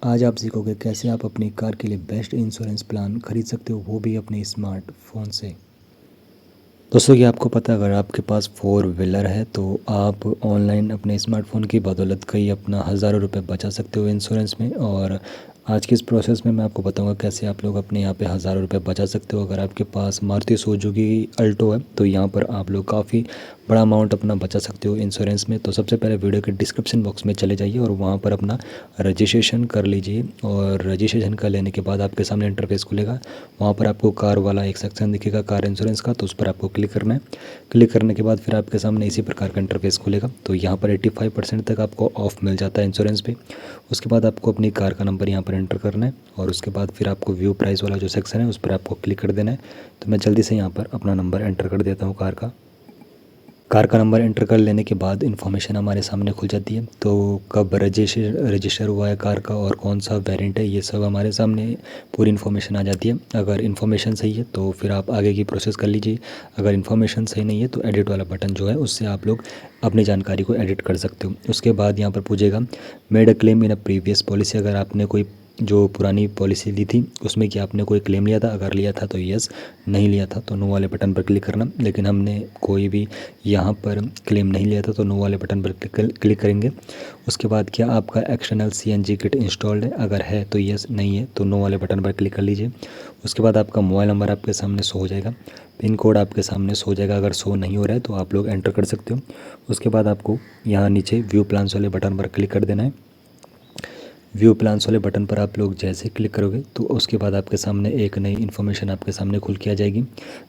आज आप सीखोगे कैसे आप अपनी कार के लिए बेस्ट इंश्योरेंस प्लान खरीद सकते हो, वो भी अपने स्मार्टफोन से। दोस्तों ये आपको पता है, अगर आपके पास फोर व्हीलर है तो आप ऑनलाइन अपने स्मार्टफोन की बदौलत कई अपना हज़ारों रुपए बचा सकते हो इंश्योरेंस में। और आज की इस प्रोसेस में मैं आपको बताऊंगा कैसे आप लोग अपने यहाँ पे हज़ारों रुपए बचा सकते हो। अगर आपके पास मारुति सुजुकी अल्टो है तो यहाँ पर आप लोग काफ़ी बड़ा अमाउंट अपना बचा सकते हो इंश्योरेंस में। तो सबसे पहले वीडियो के डिस्क्रिप्शन बॉक्स में चले जाइए और वहाँ पर अपना रजिस्ट्रेशन कर लीजिए। और रजिस्ट्रेशन कर लेने के बाद आपके सामने इंटरफेस खुलेगा। वहाँ पर आपको कार वाला एक सेक्शन दिखेगा कार इंश्योरेंस का, तो उस पर आपको क्लिक करना है। क्लिक करने के बाद फिर आपके सामने इसी प्रकार का इंटरफेस खुलेगा। तो यहाँ पर 85% तक आपको ऑफ मिल जाता है इंश्योरेंस पे। उसके बाद आपको अपनी कार का नंबर यहाँ पर एंटर करना है और उसके बाद फिर आपको व्यू प्राइस वाला जो सेक्शन है उस पर आपको क्लिक कर देना है। तो मैं जल्दी से यहाँ पर अपना नंबर एंटर कर देता हूँ कार का नंबर एंटर कर लेने के बाद इन्फॉर्मेशन हमारे सामने खुल जाती है। तो कब रजिस्टर हुआ है कार का और कौन सा वेरिएंट है, ये सब हमारे सामने पूरी इन्फॉर्मेशन आ जाती है। अगर इन्फॉर्मेशन सही है तो फिर आप आगे की प्रोसेस कर लीजिए। अगर इन्फॉर्मेशन सही नहीं है तो एडिट वाला बटन जो है उससे आप लोग अपनी जानकारी को एडिट कर सकते हो। उसके बाद यहाँ पर पूछेगा made a claim in a previous policy. अगर आपने कोई जो पुरानी पॉलिसी ली थी उसमें कि आपने कोई क्लेम लिया था, अगर लिया था तो यस, नहीं लिया था तो नो वाले बटन पर क्लिक करना। लेकिन हमने कोई भी यहाँ पर क्लेम नहीं लिया था तो नो वाले बटन पर क्लिक करेंगे। उसके बाद क्या आपका एक्सटर्नल CNG किट इंस्टॉल्ड है, अगर है तो यस, नहीं है तो नो वाले बटन पर क्लिक कर लीजिए। उसके बाद आपका मोबाइल नंबर आपके सामने शो हो जाएगा, पिन कोड आपके सामने शो हो जाएगा। अगर शो नहीं हो रहा है तो आप लोग एंटर कर सकते हो। उसके बाद आपको यहाँ नीचे व्यू प्लान्स वाले बटन पर क्लिक कर देना है। व्यू प्लान्स वाले बटन पर आप लोग जैसे क्लिक करोगे तो उसके बाद आपके सामने एक नई इन्फॉर्मेशन आपके सामने खुल के आ जाएगी,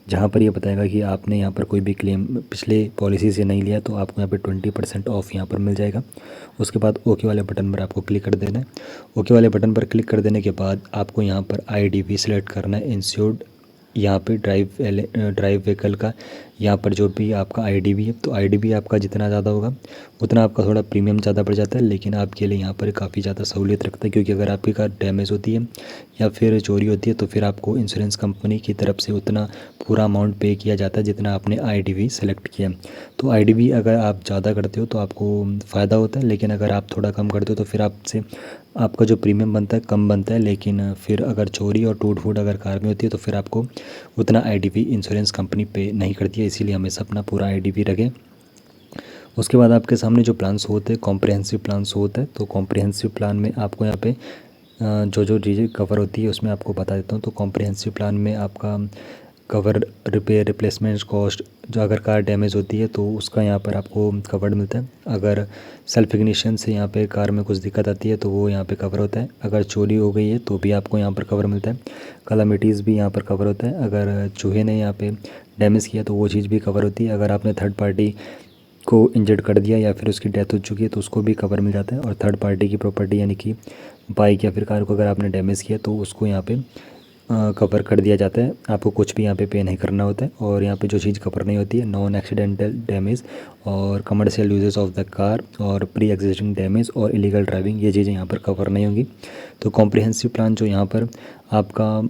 जहाँ पर ये बताएगा कि आपने यहाँ पर कोई भी क्लेम पिछले पॉलिसी से नहीं लिया तो आपको यहाँ पे 20% ऑफ यहाँ पर मिल जाएगा। उसके बाद ओके वाले बटन पर आपको क्लिक कर देना है। ओके वाले बटन पर क्लिक कर देने के बाद आपको यहाँ पर IDV सेलेक्ट करना है, इंश्योर्ड। यहाँ पे ड्राइव व्हीकल का यहाँ पर जो भी आपका IDV है, तो IDV आपका जितना ज़्यादा होगा उतना आपका थोड़ा प्रीमियम ज़्यादा बढ़ जाता है। लेकिन आपके लिए यहाँ पर काफ़ी ज़्यादा सहूलियत रखता है, क्योंकि अगर आपकी कार डैमेज होती है या फिर चोरी होती है तो फिर आपको इंश्योरेंस कंपनी की तरफ से उतना पूरा अमाउंट पे किया जाता है जितना आपने IDV सेलेक्ट किया। तो IDV अगर आप ज़्यादा करते हो तो आपको फ़ायदा होता है, लेकिन अगर आप थोड़ा कम करते हो तो फिर आपसे आपका जो प्रीमियम बनता है कम बनता है। लेकिन फिर अगर चोरी और टूट फूट अगर कार में होती है तो फिर आपको उतना IDV इंश्योरेंस कंपनी पे नहीं करती है, इसीलिए हमेशा अपना पूरा IDV रखें। उसके बाद आपके सामने जो प्लान्स होते हैं कॉम्प्रिहेंसिव प्लान्स होता है। तो कॉम्प्रिहेंसिव प्लान में आपको यहाँ पे जो जो चीज़ें कवर होती है उसमें आपको बता देता हूँ। तो कॉम्प्रिहेंसिव प्लान में आपका कवर रिपेयर रिप्लेसमेंट कॉस्ट, जो अगर कार डैमेज होती है तो उसका यहाँ पर आपको कवर्ड मिलता है। अगर सेल्फ इग्निशन से यहाँ पे कार में कुछ दिक्कत आती है तो वो यहाँ पे कवर होता है। अगर चोरी हो गई है तो भी आपको यहाँ पर कवर मिलता है। कलामिटीज़ भी यहाँ पर कवर होता है। अगर चूहे ने यहाँ पे डैमेज किया तो वो चीज़ भी कवर होती है। अगर आपने थर्ड पार्टी को इंजर्ड कर दिया या फिर उसकी डेथ हो चुकी है तो उसको भी कवर मिल जाता है। और थर्ड पार्टी की प्रॉपर्टी यानी कि बाइक या फिर कार को अगर आपने डैमेज किया तो उसको यहाँ पे कवर कर दिया जाता है। आपको कुछ भी यहाँ पे नहीं करना होता है। और यहाँ पे जो चीज़ कवर नहीं होती है, नॉन एक्सीडेंटल डैमेज और commercial uses of the car और प्री एग्जिस्टिंग डैमेज और इलीगल ड्राइविंग, ये चीज़ें यहाँ पर कवर नहीं होंगी। तो कॉम्प्रिहेंसिव प्लान जो यहाँ पर आपका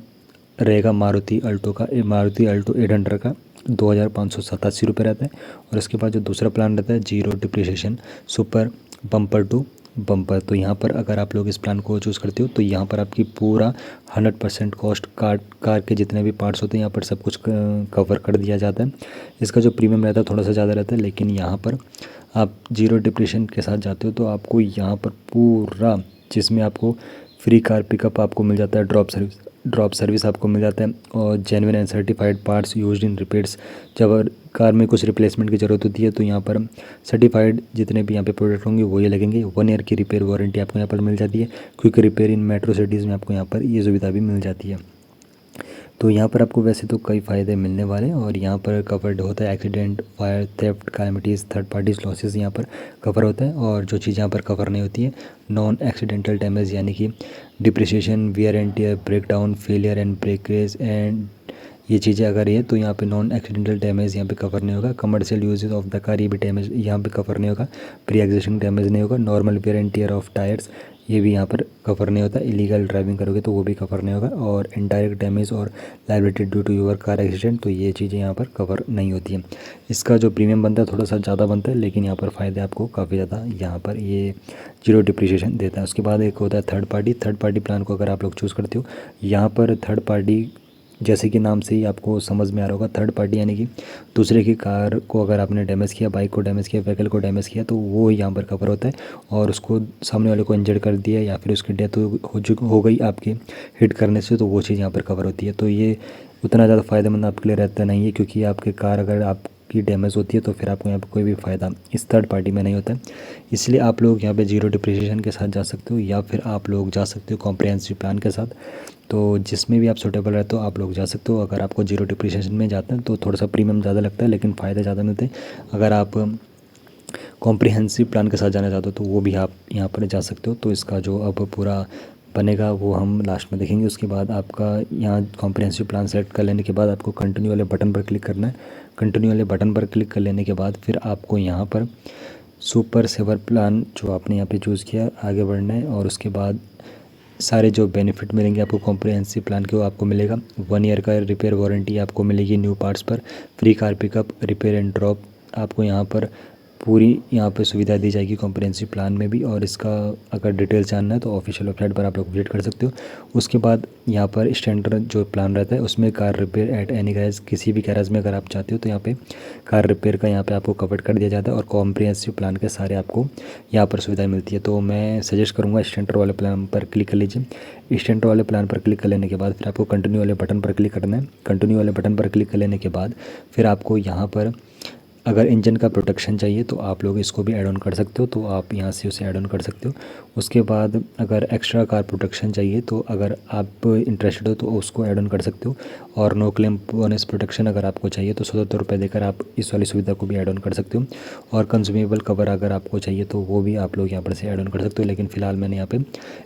रहेगा मारुति अल्टो 800 का 2587 रुपये रहता है। और उसके बाद जो दूसरा प्लान रहता है zero depreciation super bumper to bumper, तो यहाँ पर अगर आप लोग इस प्लान को चूज़ करते हो तो यहाँ पर आपकी पूरा 100% कॉस्ट कार के जितने भी पार्ट्स होते हैं यहाँ पर सब कुछ कवर कर दिया जाता है। इसका जो प्रीमियम रहता है थोड़ा सा ज़्यादा रहता है, लेकिन यहाँ पर आप जीरो डिप्रिसिएशन के साथ जाते हो तो आपको यहाँ पर पूरा, जिसमें आपको फ्री कार पिकअप आपको मिल जाता है, ड्रॉप सर्विस आपको मिल जाता है और genuine and certified parts used in repairs. जब कार में कुछ रिप्लेसमेंट की ज़रूरत होती है तो यहाँ पर सर्टिफाइड जितने भी यहाँ पे प्रोडक्ट होंगे वही लगेंगे। 1 ईयर की रिपेयर वारंटी आपको यहाँ पर मिल जाती है। क्विक रिपेयर इन मेट्रो सिटीज़ में आपको यहाँ पर ये सुविधा भी मिल जाती है। तो यहाँ पर आपको वैसे तो कई फ़ायदे मिलने वाले हैं। और यहाँ पर कवर्ड होता है accident, fire, theft, calamities, third parties losses यहाँ पर कवर होता है। और जो चीज़ यहाँ पर कवर नहीं होती है, नॉन एक्सीडेंटल डैमेज यानी कि depreciation, wear and tear, break down, failure and breakage and ये चीज़ें अगर ये, तो यहाँ पे नॉन एक्सीडेंटल डैमेज यहाँ पे कवर नहीं होगा। Commercial uses of the car, ये भी डैमेज यहाँ पे कवर नहीं होगा। प्री एग्जिस्टिंग डैमेज नहीं होगा। Normal wear and tier of tyres ये भी यहाँ पर कवर नहीं होता। इलीगल ड्राइविंग करोगे तो वो भी कवर नहीं होगा। और इनडायरेक्ट डैमेज और liability due to your car accident, तो ये चीज़ें यहाँ पर कवर नहीं होती हैं। इसका जो प्रीमियम बनता है थोड़ा सा ज़्यादा बनता है, लेकिन यहाँ पर फ़ायदे आपको काफ़ी ज़्यादा यहाँ पर ये जीरो डिप्रिसिएशन देता है। उसके बाद एक होता है third party. Third party plan को अगर आप लोग चूज़ करते हो, यहाँ पर थर्ड पार्टी जैसे कि नाम से ही आपको समझ में आ रहा होगा, थर्ड पार्टी यानी कि दूसरे की कार को अगर आपने डैमेज किया, बाइक को डैमेज किया, व्हीकल को डैमेज किया, तो वो यहाँ पर कवर होता है। और उसको सामने वाले को इंजर्ड कर दिया या फिर उसकी डेथ हो गई आपके हिट करने से, तो वो चीज़ यहाँ पर कवर होती है। तो ये उतना ज़्यादा फ़ायदेमंद आपके लिए रहता नहीं है, क्योंकि आपकी कार अगर आपकी डैमेज होती है तो फिर आपको यहाँ पर कोई भी फ़ायदा इस थर्ड पार्टी में नहीं होता है। इसलिए आप लोग यहाँ पे जीरो डिप्रिसिएशन के साथ जा सकते हो, या फिर आप लोग जा सकते हो कॉम्प्रिहेंसिव प्लान के साथ। तो जिसमें भी आप सूटेबल रहते हो आप लोग जा सकते हो। अगर आपको जीरो डिप्रिसिएशन में जाते हैं तो थोड़ा सा प्रीमियम ज़्यादा लगता है, लेकिन फ़ायदे ज़्यादा मिलते हैं। अगर आप कॉम्प्रिहेंसिव प्लान के साथ जाना चाहते हो तो वो भी आप यहाँ पर जा सकते हो। तो इसका जो अब पूरा बनेगा वो हम लास्ट में देखेंगे। उसके बाद आपका यहाँ कॉम्प्रिहेंसिव प्लान सेलेक्ट कर लेने के बाद आपको कंटिन्यू वाले बटन पर क्लिक करना है। कंटिन्यू वाले बटन पर क्लिक कर लेने के बाद फिर आपको यहाँ पर सुपर सेवर प्लान जो आपने यहाँ पे चूज़ किया आगे बढ़ना है। और उसके बाद सारे जो बेनिफिट मिलेंगे आपको कॉम्प्रिहेंसिव प्लान के, वो आपको मिलेगा। 1 ईयर का रिपेयर वारंटी आपको मिलेगी न्यू पार्ट्स पर, free car pickup, repair and drop, आपको यहाँ पर पूरी यहाँ पे सुविधा दी जाएगी कॉम्प्रिहेंसिव प्लान में भी। और इसका अगर डिटेल्स जानना है तो ऑफिशियल वेबसाइट पर आप लोग विजिट कर सकते हो। उसके बाद यहाँ पर स्टैंडर्ड जो प्लान रहता है उसमें car repair at any garage, किसी भी गैरेज में अगर आप चाहते हो तो यहाँ पे कार रिपेयर का यहाँ पे आपको कवर कर दिया जाता है। और कॉम्प्रिहेंसिव प्लान के सारे आपको यहाँ पर सुविधाएं मिलती है। तो मैं सजेस्ट करूँगा स्टैंडर्ड वाले प्लान पर क्लिक कर लीजिए। स्टैंडर्ड वाले प्लान पर क्लिक कर लेने के बाद फिर आपको कंटिन्यू वाले बटन पर क्लिक करना है। कंटिन्यू वाले बटन पर क्लिक कर लेने के बाद फिर आपको यहाँ पर अगर इंजन का प्रोटेक्शन चाहिए तो आप लोग इसको भी ऐड ऑन कर सकते हो, तो आप यहाँ से उसे ऐड ऑन कर सकते हो। उसके बाद अगर एक्स्ट्रा कार प्रोटेक्शन चाहिए तो अगर आप इंटरेस्टेड हो तो उसको ऐड ऑन कर सकते हो। और नो क्लेम बोनस प्रोटेक्शन अगर आपको चाहिए तो 77 रुपये देकर आप इस वाली सुविधा को भी ऐड ऑन कर सकते हो। और कंज्यूमेबल कवर अगर आपको चाहिए तो वो भी आप लोग यहाँ पर से ऐड ऑन कर सकते हो, लेकिन फ़िलहाल मैंने यहाँ पर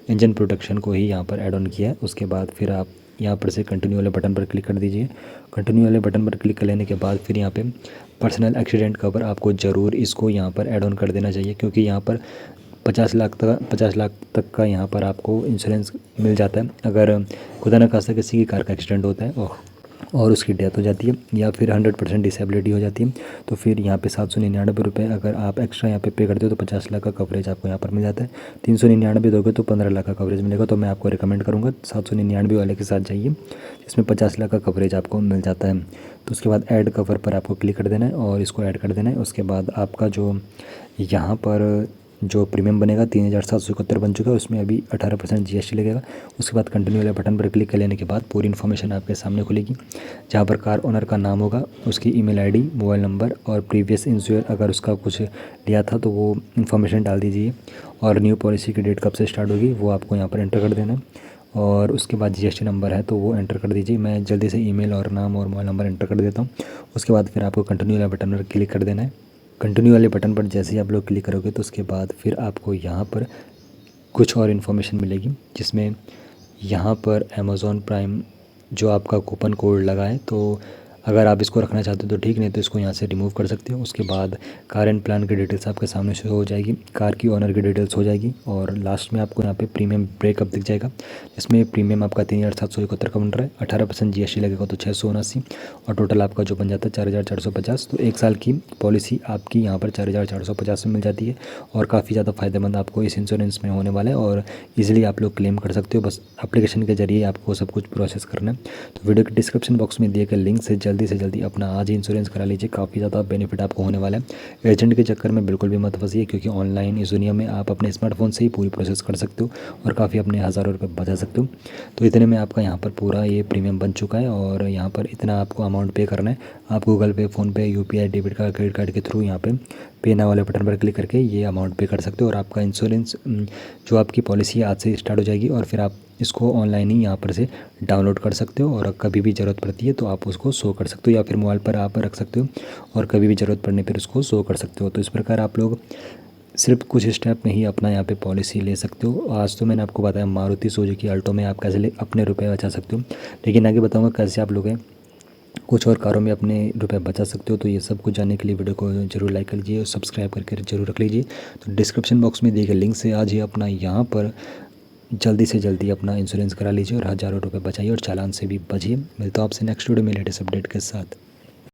इंजन प्रोटेक्शन को ही यहाँ पर ऐड ऑन किया है। उसके बाद फिर आप यहाँ पर से कंटिन्यू वाले बटन पर क्लिक कर दीजिए। कंटिन्यू वाले बटन पर क्लिक कर लेने के बाद फिर यहाँ पे पर्सनल एक्सीडेंट कवर आपको ज़रूर इसको यहाँ पर ऐड ऑन कर देना चाहिए, क्योंकि यहाँ पर 50 लाख तक का यहाँ पर आपको इंश्योरेंस मिल जाता है। अगर खुदा न खास्ता किसी की कार का एक्सीडेंट होता है और उसकी डेथ हो जाती है या फिर 100% डिसेबिलिटी हो जाती है, तो फिर यहाँ पे 799 रुपये अगर आप एक्स्ट्रा यहाँ पे पे करते हो तो 50 लाख का कवरेज आपको यहाँ पर मिल जाता है। 399 दोगे तो 15 लाख का कवरेज मिलेगा। तो मैं आपको रिकमेंड करूँगा 799 वाले के साथ जाइए, जिसमें 50 लाख का कवरेज आपको मिल जाता है। तो उसके बाद ऐड कवर पर आपको क्लिक कर देना है और इसको ऐड कर देना है। उसके बाद आपका जो यहाँ पर जो प्रीमियम बनेगा 3771 बन चुका है, उसमें अभी 18% GST लगेगा। उसके बाद कंटिन्यू वाले बटन पर क्लिक कर लेने के बाद पूरी इन्फॉर्मेशन आपके सामने खुलेगी, जहाँ पर कार ओनर का नाम होगा, उसकी ईमेल आईडी, मोबाइल नंबर और प्रीवियस इंश्योर अगर उसका कुछ लिया था तो वो इन्फॉर्मेशन डाल दीजिए। और न्यू पॉलिसी की डेट कब से स्टार्ट होगी वो आपको यहाँ पर एंटर कर देना है। और उसके बाद GST नंबर है तो वो एंटर कर दीजिए। मैं जल्दी से ईमेल और नाम और मोबाइल नंबर एंटर कर देता हूँ। उसके बाद फिर आपको कंटिन्यू वाले बटन पर क्लिक कर देना है। कंटिन्यू वाले बटन पर जैसे ही आप लोग क्लिक करोगे तो उसके बाद फिर आपको यहाँ पर कुछ और इन्फॉर्मेशन मिलेगी, जिसमें यहाँ पर अमेज़ॉन प्राइम जो आपका कूपन कोड लगा है, तो अगर आप इसको रखना चाहते हो तो ठीक, नहीं तो इसको यहाँ से रिमूव कर सकते हो। उसके बाद कार एंड प्लान की डिटेल्स आपके सामने शो हो जाएगी, कार की ओनर की डिटेल्स हो जाएगी और लास्ट में आपको यहाँ पे प्रीमियम ब्रेकअप दिख जाएगा, जिसमें प्रीमियम आपका 3771 का बन रहा है। 18% GST लगेगा तो 679 और टोटल आपका जो बन जाता है 4450। तो 1 साल की पॉलिसी आपकी यहाँ पर 4450 में मिल जाती है और काफ़ी ज़्यादा फ़ायदेमंद आपको इस इंश्योरेंस में होने वाला है। और ईजिली आप लोग क्लेम कर सकते हो, बस एप्लीकेशन के जरिए आपको सब कुछ प्रोसेस करना है। तो वीडियो के डिस्क्रिप्शन बॉक्स में दिए गए लिंक से जल्दी से जल्दी अपना आज ही इंश्योरेंस करा लीजिए, काफ़ी ज़्यादा बेनिफिट आपको होने वाला है। एजेंट के चक्कर में बिल्कुल भी मत फंसिए, क्योंकि ऑनलाइन इस दुनिया में आप अपने स्मार्टफोन से ही पूरी प्रोसेस कर सकते हो और काफ़ी अपने हज़ारों रुपये बचा सकते हो। तो इतने में आपका यहाँ पर पूरा ये प्रीमियम बन चुका है और यहाँ पर इतना आपको अमाउंट पे करना है। आप गूगल पे, PhonePe, UPI, debit card, credit card के थ्रू यहाँ पे पे नाउ वाले बटन पर क्लिक करके ये अमाउंट पे कर सकते हो और आपका इंश्योरेंस जो आपकी पॉलिसी है आज से स्टार्ट हो जाएगी। और फिर आप इसको ऑनलाइन ही यहाँ पर से डाउनलोड कर सकते हो और कभी भी ज़रूरत पड़ती है तो आप उसको शो कर सकते हो, या फिर मोबाइल पर आप रख सकते हो और कभी भी ज़रूरत पड़ने पर उसको शो कर सकते हो। तो इस प्रकार आप लोग सिर्फ कुछ स्टेप में ही अपना यहाँ पे पॉलिसी ले सकते हो। आज तो मैंने आपको बताया मारुति सुजुकी अल्टो में आप कैसे अपने रुपए बचा सकते हो, लेकिन आगे बताऊँगा कैसे आप लोग कुछ और कारों में अपने रुपए बचा सकते हो। तो ये सब कुछ जानने के लिए वीडियो को जरूर लाइक कर लीजिए और सब्सक्राइब करके जरूर रख लीजिए। तो डिस्क्रिप्शन बॉक्स में दिए गए लिंक से आज ही अपना यहाँ पर जल्दी से जल्दी अपना इंश्योरेंस करा लीजिए और हज़ारों रुपये बचाइए और चालान से भी बचिए। मिलता हूँ आपसे नेक्स्ट वीडियो में लेटेस्ट अपडेट के साथ।